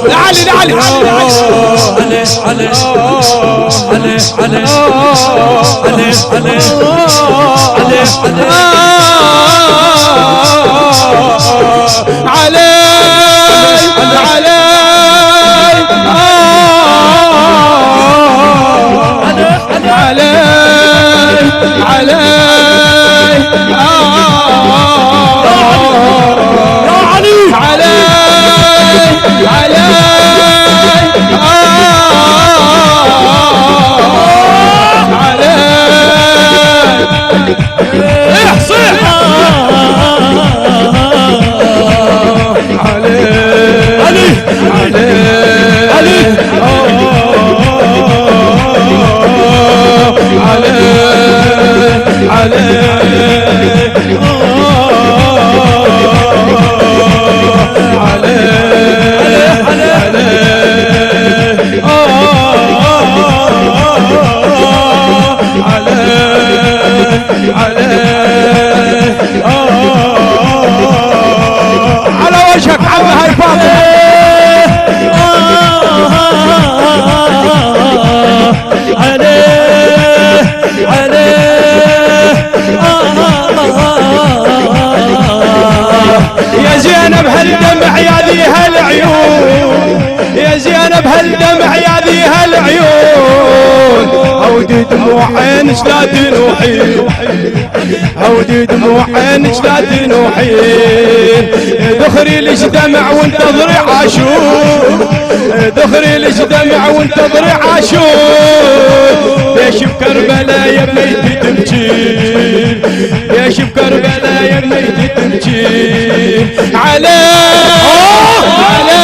لعلي لعلي هالدمع يا ذي هالعيون، يا زينب هالدمع يا ذي هالعيون، هودي دموع عينك لا تنوحين، هودي دموع عينك لا تنوحين، ذخري ليش دمع وانتظري عاشور، ذخري ليش دمع وانتظري عاشور، ليش بكربلاء يا بنيتي تبكين، ليش بكربلاء يا بنيتي تبكين، علي علي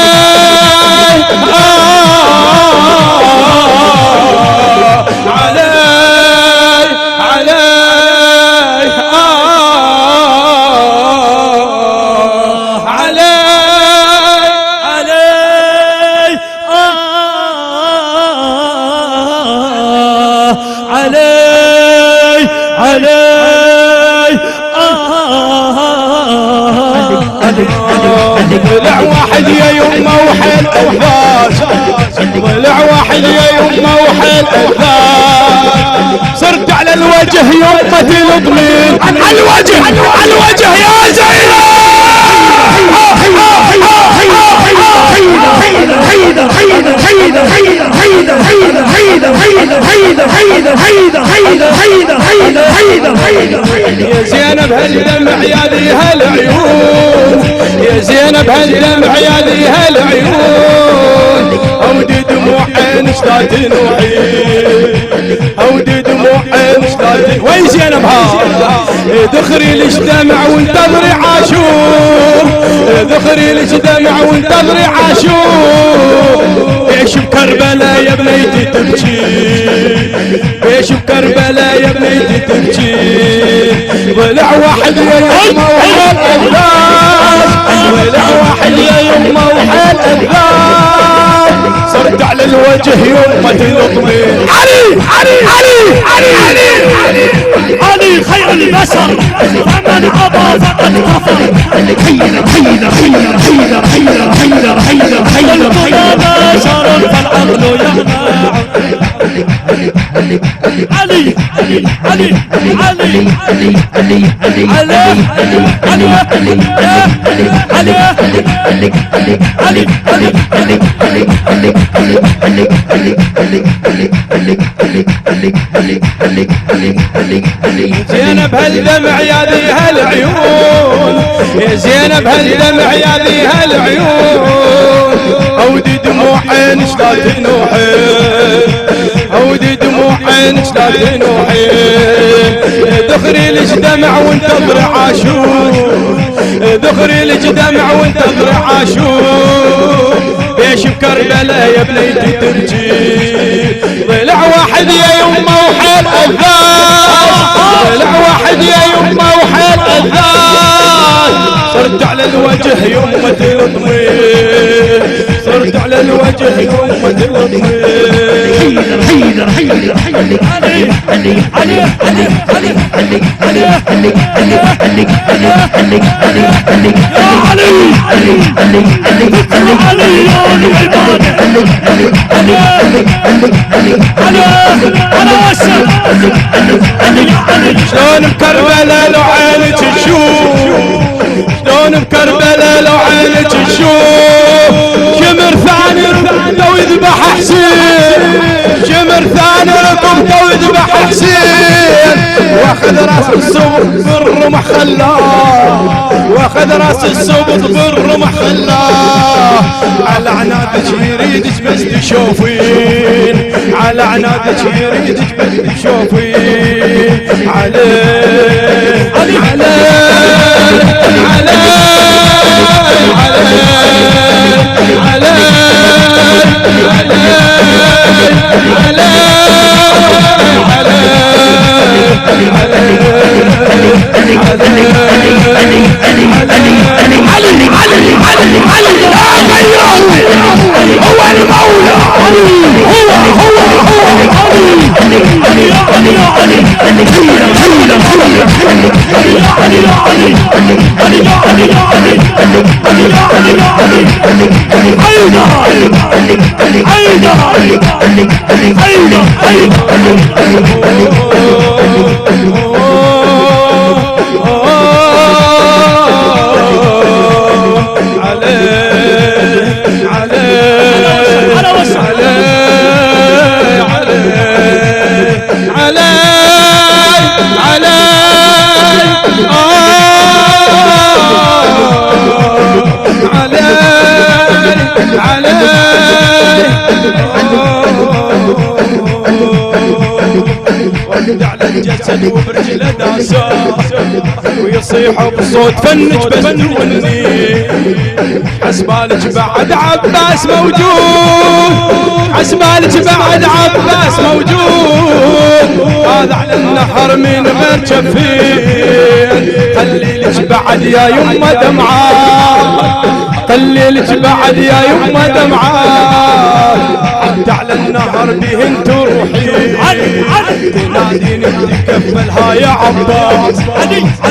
ضلع واحد يا يمه وحيل اوفاش، ضلع واحد يا يمه وحيل اوفاش، صرت على الوجه يمه تلطمين، على الوجه على الوجه يا زينب، يا زينب هالدمع يا ذي هالعيون، يا زينب هالدمع يا ذي هالعيون، هودي دموع عينك لا تنوحين، هودي دموع عينك لا تنوحين، وين زينب ها ذخري ليش دمع وانتظري عاشور، ذخري ليش دمع وانتظري عاشور، ليش بكربلاء يا بنيتي تبكي، ليش بكربلاء يا بنيتي تبكي، ضلع واحد يا يمه وحيل أذان، ضلع واحد يا يمه وحيل أذان، صرت على الوجه يمه تلطمين، علي علي علي علي علي علي خير البشر فمن عضى فقد كفر، حيدر حيدر حيدر حيدر حيدر حيدر حيدر حيدر حيدر بشر فالعقل يهنع، علي علي علي علي علي علي زينب هالدمع يا ذي هالعيون، يا زينب هالدمع يا ذي هالعيون، هودي دموع عينك لا تنوحين، هودي دموع عينك لا تنوحين، ذخري ليش دمع وانتظري عاشور، ذخري ليش دمع وانتظري عاشور، ليش بكربلاء يا بنيتي تبكي، ضلع واحد يا يمه وحيل أذان، ضلع واحد يا يمه وحيل أذان، صرت على الوجه يمه تلطمين، صرت وارد على الوجه الأمة الطيب حيدر حيدر حيدر علي علي علي علي علي علي علي علي علي علي علي علي يا علي علي علي علي علي يا ولي العبادة علي علي علي علي علي وسع علي علي شلون بكربلاء لو عينك تشوف شلون بكربلاء لو عينك تشوف شمر ثاني ركبته ويذبح حسين شمر ثاني ركبته ويذبح حسين واخذ راس السبط بالرمح خلاه واخذ راس السبط بالرمح خلاه على عنادك يريدك بس تشوفين على عنادك يريدك بس تشوفين عليه عليه عليه على الجسد وبرجله داسه ويصيح بصوت فنج بس توني حسبالك بعد عباس موجود حسبالك بعد عباس موجود هذا على النحر من غير جفين خليلك بعد يا يمه دمعات خليلك بعد يا يمه دمعات حتى على النهر بهن تروحي تناديني تكفلها يا عباس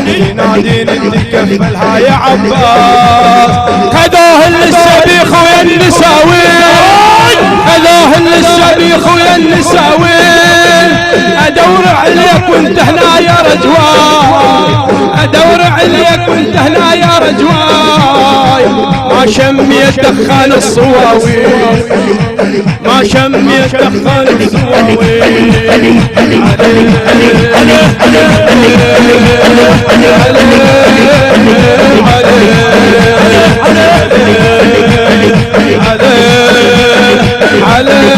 تناديني تكفلها يا عباس خذوه للسبيخ ويا النساوين خذوه للسبيخ ويا النساوين ادور عليك وانت هنا يا رجواي ادور عليك وانت هنا يا رجواي ما شميت دخان الصواوين ما شميت دخان الصواوين عليه